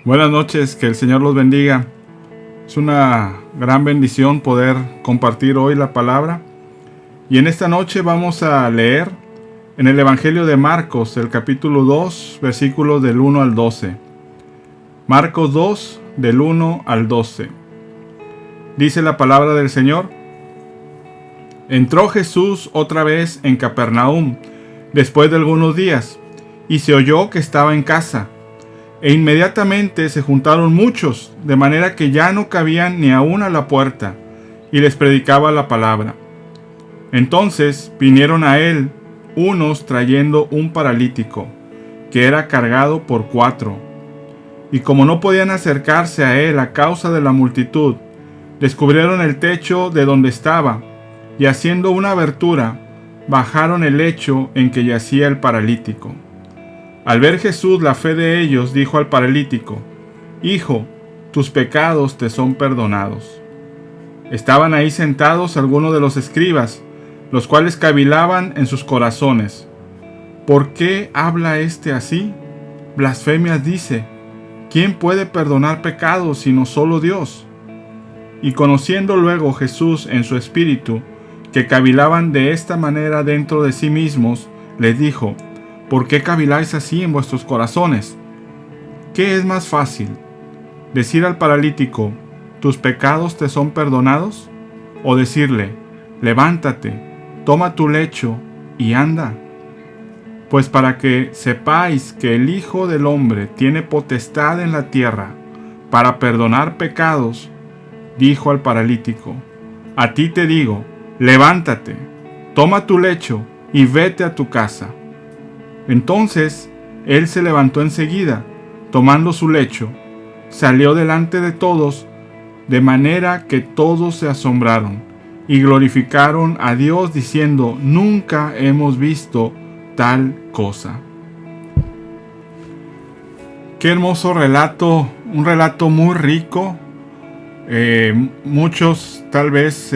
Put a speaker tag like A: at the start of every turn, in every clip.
A: Buenas noches, que el Señor los bendiga. Es una gran bendición poder compartir hoy la palabra. Y en esta noche vamos a leer en el Evangelio de Marcos, el capítulo 2, versículos del 1 al 12. Marcos 2, del 1 al 12. Dice la palabra del Señor: Entró Jesús otra vez en Capernaum, después de algunos días, y se oyó que estaba en casa. E inmediatamente se juntaron muchos, de manera que ya no cabían ni aún a la puerta, y les predicaba la palabra. Entonces vinieron a él unos trayendo un paralítico, que era cargado por 4. Y como no podían acercarse a él a causa de la multitud, descubrieron el techo de donde estaba, y haciendo una abertura, bajaron el lecho en que yacía el paralítico. Al ver Jesús la fe de ellos, dijo al paralítico: Hijo, tus pecados te son perdonados. Estaban ahí sentados algunos de los escribas, los cuales cavilaban en sus corazones: ¿Por qué habla éste así? Blasfemias dice. ¿Quién puede perdonar pecados sino solo Dios? Y conociendo luego Jesús en su espíritu que cavilaban de esta manera dentro de sí mismos, les dijo: ¿Por qué caviláis así en vuestros corazones? ¿Qué es más fácil? ¿Decir al paralítico: tus pecados te son perdonados? ¿O decirle: levántate, toma tu lecho y anda? Pues para que sepáis que el Hijo del Hombre tiene potestad en la tierra para perdonar pecados, dijo al paralítico: a ti te digo, levántate, toma tu lecho y vete a tu casa. Entonces él se levantó enseguida, tomando su lecho, salió delante de todos, de manera que todos se asombraron y glorificaron a Dios diciendo: nunca hemos visto tal cosa. Qué hermoso relato, un relato muy rico. Muchos tal vez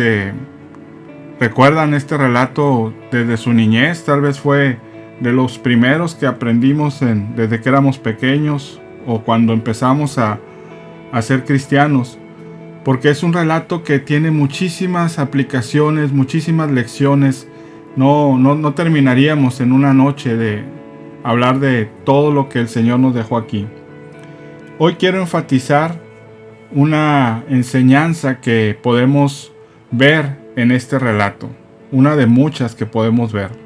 A: recuerdan este relato desde su niñez, tal vez fue de los primeros que aprendimos desde que éramos pequeños o cuando empezamos a ser cristianos, porque es un relato que tiene muchísimas aplicaciones, muchísimas lecciones. No terminaríamos en una noche de hablar de todo lo que el Señor nos dejó aquí. Hoy quiero enfatizar una enseñanza que podemos ver en este relato, una de muchas que podemos ver.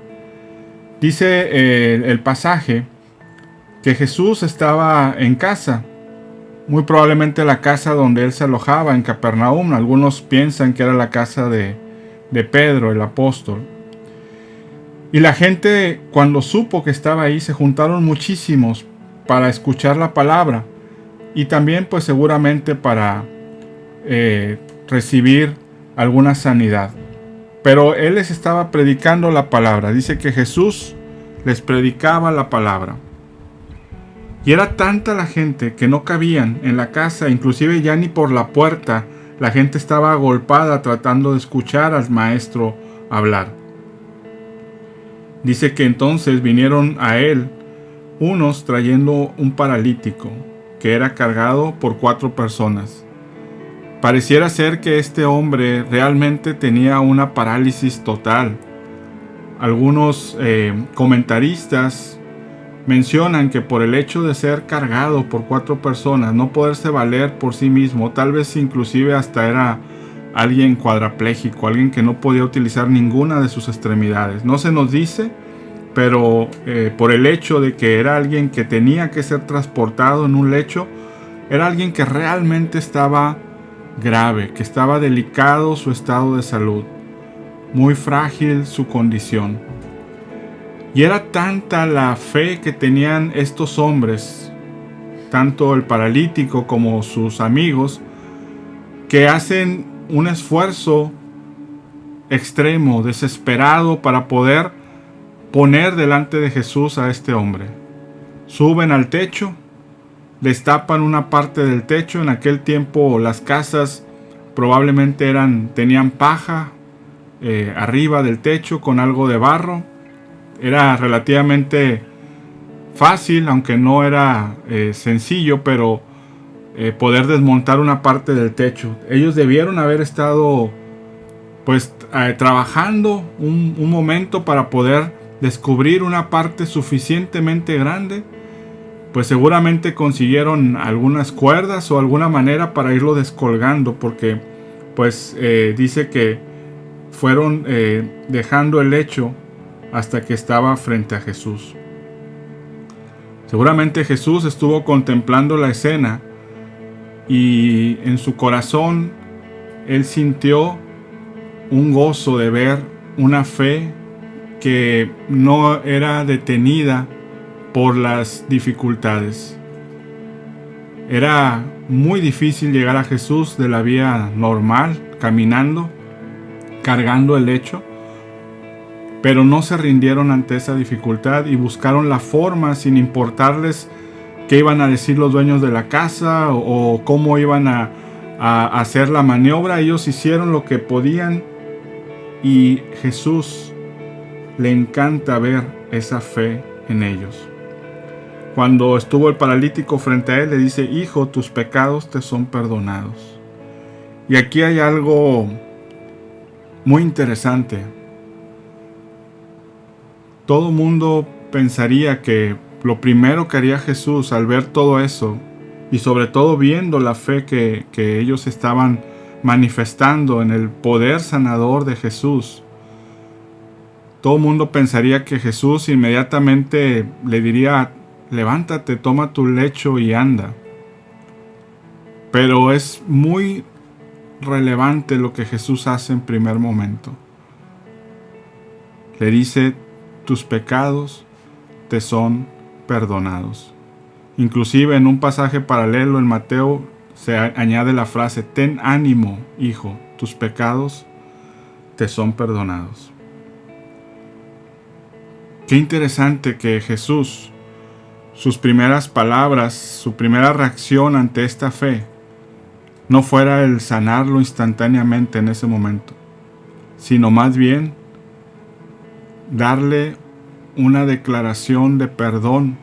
A: Dice el pasaje que Jesús estaba en casa, muy probablemente la casa donde él se alojaba en Capernaum. Algunos piensan que era la casa de Pedro, el apóstol. Y la gente, cuando supo que estaba ahí, se juntaron muchísimos para escuchar la palabra y también pues seguramente para recibir alguna sanidad. Pero él les estaba predicando la palabra. Dice que Jesús les predicaba la palabra. Y era tanta la gente que no cabían en la casa, inclusive ya ni por la puerta. La gente estaba agolpada tratando de escuchar al maestro hablar. Dice que entonces vinieron a él unos trayendo un paralítico que era cargado por 4 personas. Pareciera ser que este hombre realmente tenía una parálisis total. Algunos comentaristas mencionan que por el hecho de ser cargado por 4 personas, no poderse valer por sí mismo, tal vez inclusive hasta era alguien cuadrapléjico, alguien que no podía utilizar ninguna de sus extremidades. No se nos dice, pero por el hecho de que era alguien que tenía que ser transportado en un lecho, era alguien que realmente estaba grave, que estaba delicado su estado de salud, muy frágil su condición. Y era tanta la fe que tenían estos hombres, tanto el paralítico como sus amigos, que hacen un esfuerzo extremo, desesperado, para poder poner delante de Jesús a este hombre. Suben al techo, destapan una parte del techo. En aquel tiempo las casas probablemente tenían paja arriba del techo con algo de barro. Era relativamente fácil, aunque no era sencillo, pero poder desmontar una parte del techo. Ellos debieron haber estado pues trabajando un momento para poder descubrir una parte suficientemente grande. Pues seguramente consiguieron algunas cuerdas o alguna manera para irlo descolgando, porque pues dice que fueron dejando el lecho hasta que estaba frente a Jesús. Seguramente Jesús estuvo contemplando la escena y en su corazón él sintió un gozo de ver una fe que no era detenida por las dificultades. Era muy difícil llegar a Jesús de la vía normal, caminando, cargando el lecho, pero no se rindieron ante esa dificultad y buscaron la forma, sin importarles qué iban a decir los dueños de la casa o cómo iban a hacer la maniobra. Ellos hicieron lo que podían y Jesús le encanta ver esa fe en ellos. Cuando estuvo el paralítico frente a él, le dice: hijo, tus pecados te son perdonados. Y aquí hay algo muy interesante. Todo mundo pensaría que lo primero que haría Jesús al ver todo eso, y sobre todo viendo la fe que ellos estaban manifestando en el poder sanador de Jesús, todo mundo pensaría que Jesús inmediatamente le diría: levántate, toma tu lecho y anda. Pero es muy relevante lo que Jesús hace en primer momento. Le dice: tus pecados te son perdonados. Inclusive en un pasaje paralelo en Mateo se añade la frase: ten ánimo, hijo, tus pecados te son perdonados. Qué interesante que Jesús, sus primeras palabras, su primera reacción ante esta fe, no fuera el sanarlo instantáneamente en ese momento, sino más bien darle una declaración de perdón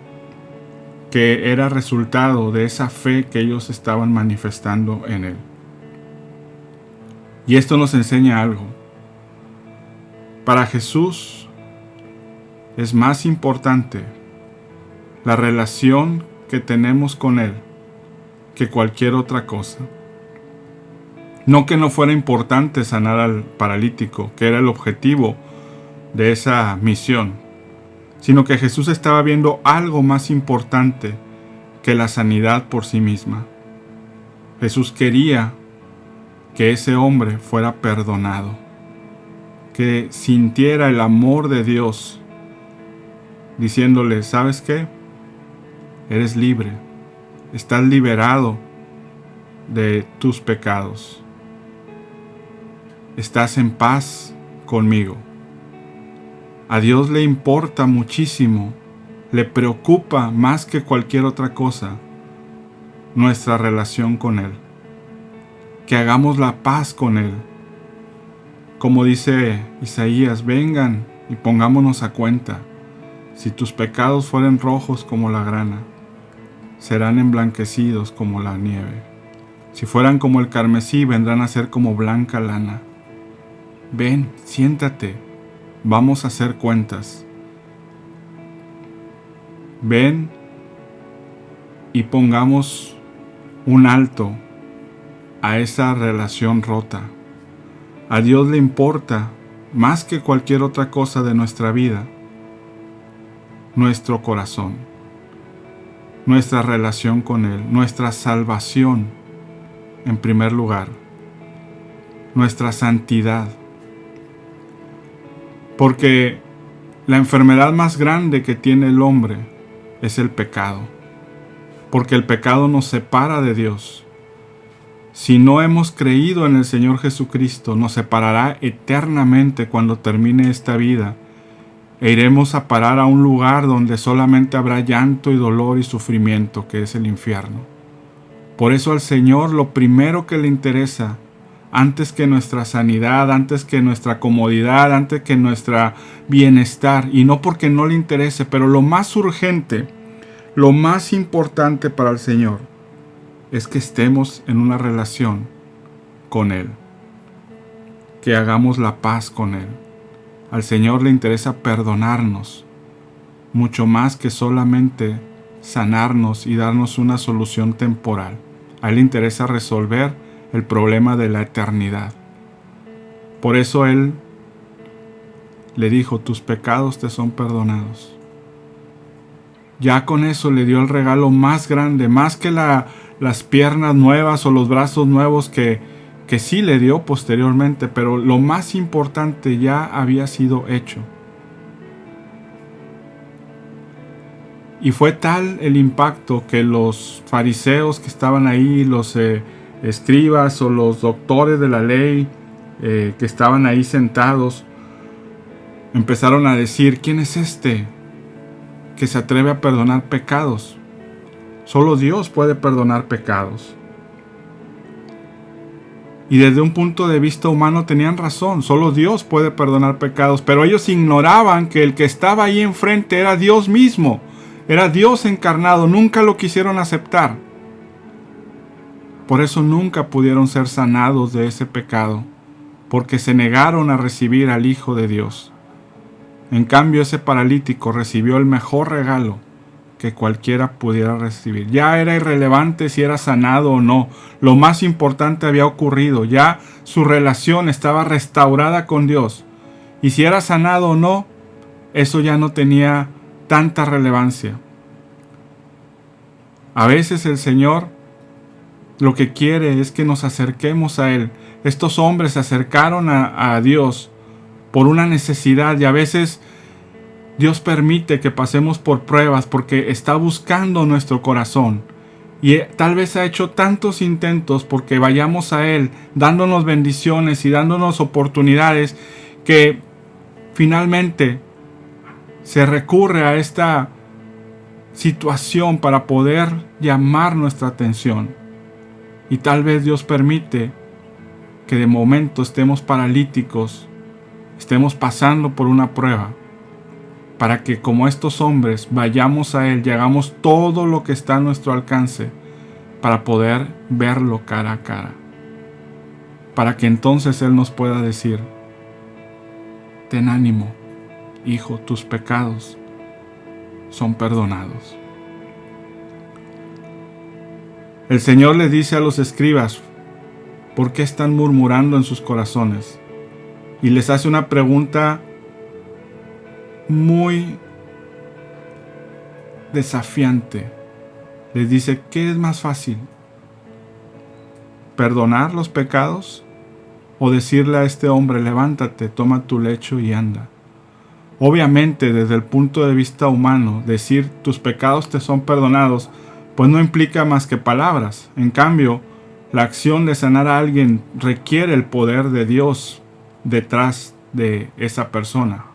A: que era resultado de esa fe que ellos estaban manifestando en él. Y esto nos enseña algo. Para Jesús es más importante la relación que tenemos con él que cualquier otra cosa. No que no fuera importante sanar al paralítico, que era el objetivo de esa misión, sino que Jesús estaba viendo algo más importante que la sanidad por sí misma. Jesús quería que ese hombre fuera perdonado, que sintiera el amor de Dios, diciéndole: ¿sabes qué? Eres libre, estás liberado de tus pecados, estás en paz conmigo. A Dios le importa muchísimo, le preocupa más que cualquier otra cosa nuestra relación con Él. Que hagamos la paz con Él. Como dice Isaías: vengan y pongámonos a cuenta. Si tus pecados fueren rojos como la grana, serán emblanquecidos como la nieve. Si fueran como el carmesí, vendrán a ser como blanca lana. Ven, siéntate. Vamos a hacer cuentas. Ven y pongamos un alto a esa relación rota. A Dios le importa más que cualquier otra cosa de nuestra vida, nuestro corazón, nuestra relación con Él, nuestra salvación en primer lugar, nuestra santidad. Porque la enfermedad más grande que tiene el hombre es el pecado. Porque el pecado nos separa de Dios. Si no hemos creído en el Señor Jesucristo, nos separará eternamente cuando termine esta vida. E iremos a parar a un lugar donde solamente habrá llanto y dolor y sufrimiento, que es el infierno. Por eso al Señor lo primero que le interesa, antes que nuestra sanidad, antes que nuestra comodidad, antes que nuestro bienestar, y no porque no le interese, pero lo más urgente, lo más importante para el Señor es que estemos en una relación con Él, que hagamos la paz con Él. Al Señor le interesa perdonarnos, mucho más que solamente sanarnos y darnos una solución temporal. A Él le interesa resolver el problema de la eternidad. Por eso Él le dijo, tus pecados te son perdonados. Ya con eso le dio el regalo más grande, más que las piernas nuevas o los brazos nuevos que sí le dio posteriormente, pero lo más importante ya había sido hecho. Y fue tal el impacto que los fariseos que estaban ahí, los escribas o los doctores de la ley que estaban ahí sentados, empezaron a decir, ¿quién es este que se atreve a perdonar pecados? Solo Dios puede perdonar pecados. Y desde un punto de vista humano tenían razón, solo Dios puede perdonar pecados, pero ellos ignoraban que el que estaba ahí enfrente era Dios mismo, era Dios encarnado, nunca lo quisieron aceptar. Por eso nunca pudieron ser sanados de ese pecado, porque se negaron a recibir al Hijo de Dios. En cambio, ese paralítico recibió el mejor regalo que cualquiera pudiera recibir. Ya era irrelevante si era sanado o no. Lo más importante había ocurrido. Ya su relación estaba restaurada con Dios. Y si era sanado o no, eso ya no tenía tanta relevancia. A veces el Señor lo que quiere es que nos acerquemos a Él. Estos hombres se acercaron a Dios por una necesidad, y a veces Dios permite que pasemos por pruebas porque está buscando nuestro corazón. Y tal vez ha hecho tantos intentos porque vayamos a Él, dándonos bendiciones y dándonos oportunidades, que finalmente se recurre a esta situación para poder llamar nuestra atención. Y tal vez Dios permite que de momento estemos paralíticos, estemos pasando por una prueba, para que como estos hombres vayamos a Él y hagamos todo lo que está a nuestro alcance para poder verlo cara a cara, para que entonces Él nos pueda decir, ten ánimo, hijo, tus pecados son perdonados. El Señor les dice a los escribas, ¿por qué están murmurando en sus corazones? Y les hace una pregunta muy desafiante. Les dice, ¿qué es más fácil? ¿Perdonar los pecados? ¿O decirle a este hombre, levántate, toma tu lecho y anda? Obviamente, desde el punto de vista humano, decir tus pecados te son perdonados, pues no implica más que palabras. En cambio, la acción de sanar a alguien requiere el poder de Dios detrás de esa persona.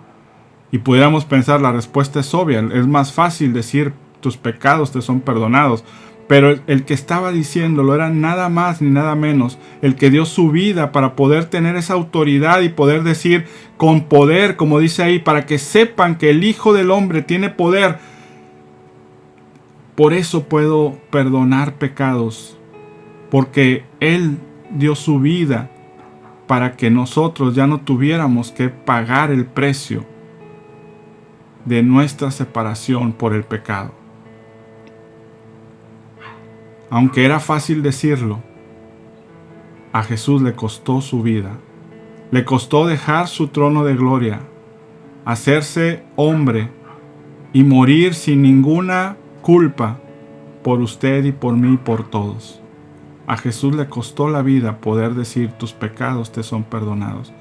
A: Y pudiéramos pensar, la respuesta es obvia, es más fácil decir tus pecados te son perdonados, pero el que estaba diciéndolo era nada más ni nada menos el que dio su vida para poder tener esa autoridad y poder decir con poder, como dice ahí, para que sepan que el Hijo del Hombre tiene poder. Por eso puedo perdonar pecados, porque Él dio su vida para que nosotros ya no tuviéramos que pagar el precio de nuestra separación por el pecado. Aunque era fácil decirlo, a Jesús le costó su vida. Le costó dejar su trono de gloria, hacerse hombre y morir sin ninguna culpa por usted y por mí y por todos. A Jesús le costó la vida poder decir tus pecados te son perdonados.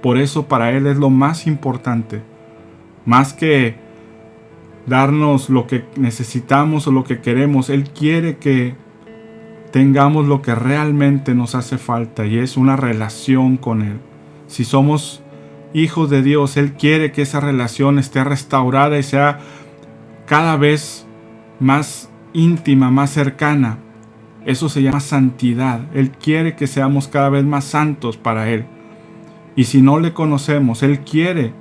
A: Por eso para Él es lo más importante. Más que darnos lo que necesitamos o lo que queremos, Él quiere que tengamos lo que realmente nos hace falta, y es una relación con Él. Si somos hijos de Dios, Él quiere que esa relación esté restaurada y sea cada vez más íntima, más cercana. Eso se llama santidad. Él quiere que seamos cada vez más santos para Él. Y si no le conocemos, Él quiere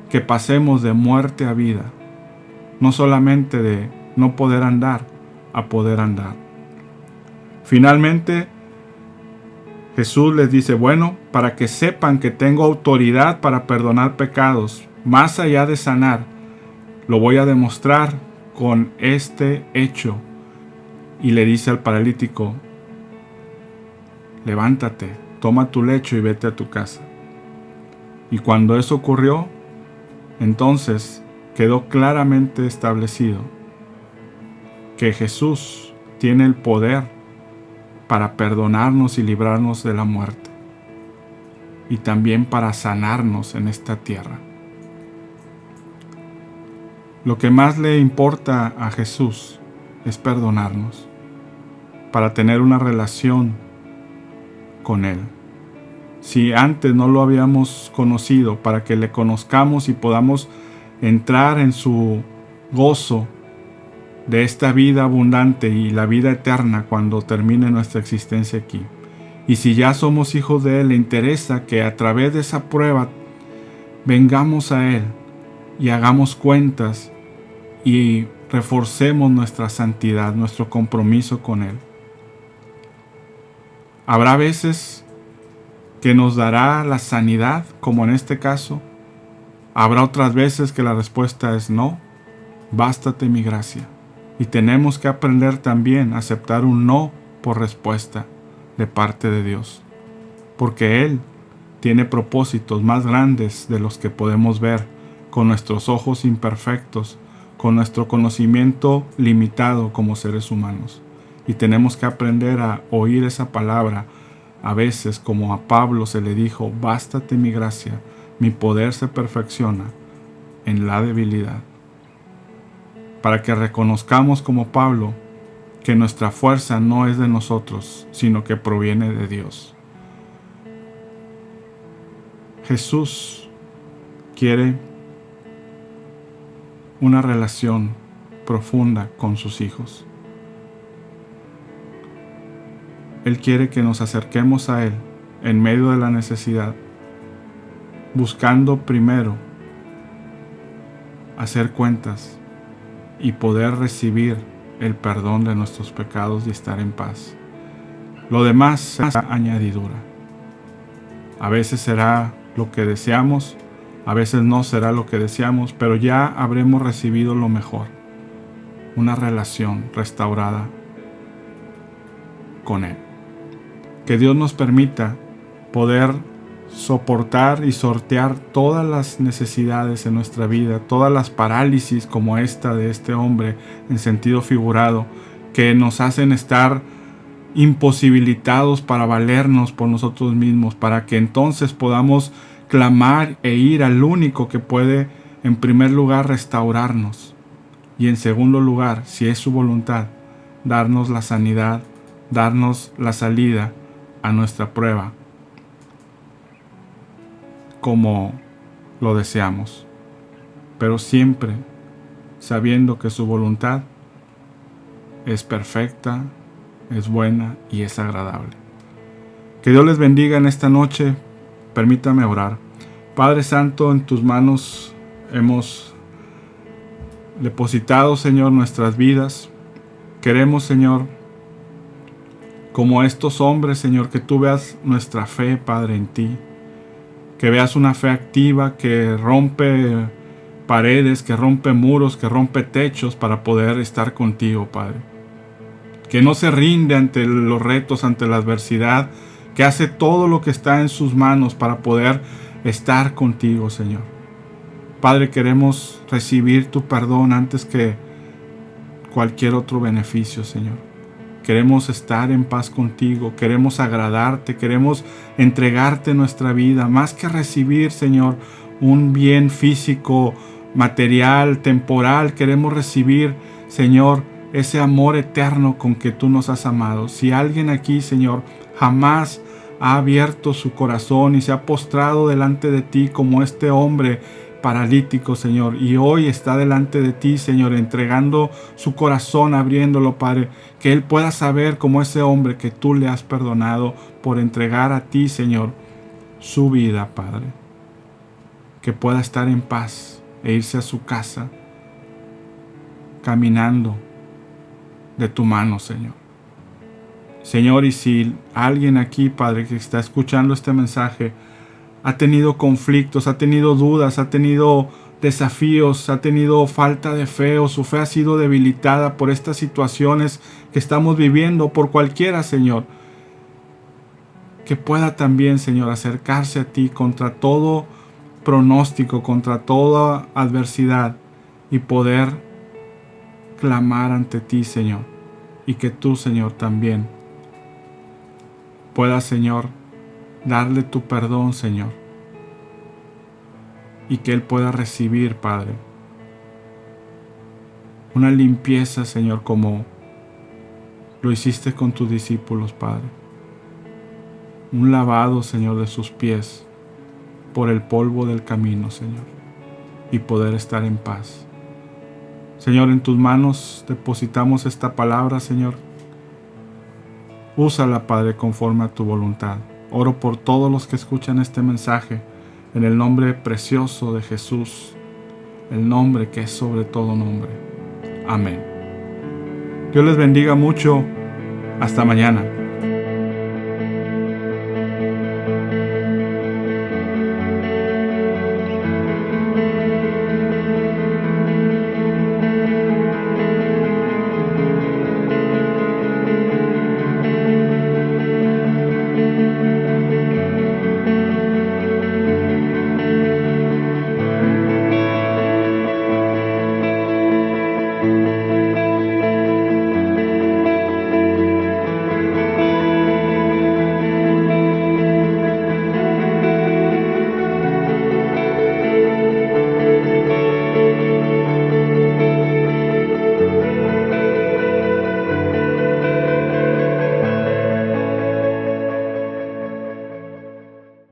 A: que pasemos de muerte a vida, no solamente de no poder andar a poder andar. Finalmente, Jesús les dice, bueno, para que sepan que tengo autoridad para perdonar pecados, más allá de sanar, lo voy a demostrar con este hecho. Y le dice al paralítico, levántate, toma tu lecho y vete a tu casa. Y cuando eso ocurrió, entonces quedó claramente establecido que Jesús tiene el poder para perdonarnos y librarnos de la muerte, y también para sanarnos en esta tierra. Lo que más le importa a Jesús es perdonarnos, para tener una relación con Él. Si antes no lo habíamos conocido, para que le conozcamos y podamos entrar en su gozo de esta vida abundante y la vida eterna cuando termine nuestra existencia aquí. Y si ya somos hijos de Él, le interesa que a través de esa prueba vengamos a Él y hagamos cuentas y reforcemos nuestra santidad, nuestro compromiso con Él. Habrá veces que nos dará la sanidad, como en este caso. Habrá otras veces que la respuesta es no, bástate mi gracia. Y tenemos que aprender también a aceptar un no por respuesta de parte de Dios, porque Él tiene propósitos más grandes de los que podemos ver con nuestros ojos imperfectos, con nuestro conocimiento limitado como seres humanos. Y tenemos que aprender a oír esa palabra. A veces, como a Pablo se le dijo, bástate mi gracia, mi poder se perfecciona en la debilidad. Para que reconozcamos como Pablo que nuestra fuerza no es de nosotros, sino que proviene de Dios. Jesús quiere una relación profunda con sus hijos. Él quiere que nos acerquemos a Él en medio de la necesidad, buscando primero hacer cuentas y poder recibir el perdón de nuestros pecados y estar en paz. Lo demás será añadidura. A veces será lo que deseamos, a veces no será lo que deseamos, pero ya habremos recibido lo mejor, una relación restaurada con Él. Que Dios nos permita poder soportar y sortear todas las necesidades en nuestra vida, todas las parálisis como esta de este hombre en sentido figurado, que nos hacen estar imposibilitados para valernos por nosotros mismos, para que entonces podamos clamar e ir al único que puede, en primer lugar, restaurarnos, y en segundo lugar, si es su voluntad, darnos la sanidad, darnos la salida a nuestra prueba, como lo deseamos, pero siempre sabiendo que su voluntad es perfecta, es buena y es agradable. Que Dios les bendiga en esta noche. Permítame orar. Padre Santo, en tus manos hemos depositado, Señor, nuestras vidas. Queremos, Señor, como estos hombres, Señor, que tú veas nuestra fe, Padre, en ti. Que veas una fe activa que rompe paredes, que rompe muros, que rompe techos para poder estar contigo, Padre. Que no se rinde ante los retos, ante la adversidad, que hace todo lo que está en sus manos para poder estar contigo, Señor. Padre, queremos recibir tu perdón antes que cualquier otro beneficio, Señor. Queremos estar en paz contigo, queremos agradarte, queremos entregarte nuestra vida, más que recibir, Señor, un bien físico, material, temporal. Queremos recibir, Señor, ese amor eterno con que tú nos has amado. Si alguien aquí, Señor, jamás ha abierto su corazón y se ha postrado delante de ti como este hombre paralítico, Señor, y hoy está delante de ti, Señor, entregando su corazón, abriéndolo, Padre, que él pueda saber como ese hombre que tú le has perdonado por entregar a ti, Señor, su vida, Padre, que pueda estar en paz e irse a su casa caminando de tu mano, Señor. Señor, y si alguien aquí, Padre, que está escuchando este mensaje, ha tenido conflictos, ha tenido dudas, ha tenido desafíos, ha tenido falta de fe o su fe ha sido debilitada por estas situaciones que estamos viviendo, por cualquiera, Señor, que pueda también, Señor, acercarse a ti contra todo pronóstico, contra toda adversidad y poder clamar ante ti, Señor, y que tú, Señor, también puedas, Señor, darle tu perdón, Señor, y que Él pueda recibir, Padre, una limpieza, Señor, como lo hiciste con tus discípulos, Padre. Un lavado, Señor, de sus pies por el polvo del camino, Señor, y poder estar en paz. Señor, en tus manos depositamos esta palabra, Señor. Úsala, Padre, conforme a tu voluntad. Oro por todos los que escuchan este mensaje, en el nombre precioso de Jesús, el nombre que es sobre todo nombre. Amén. Dios les bendiga mucho. Hasta mañana.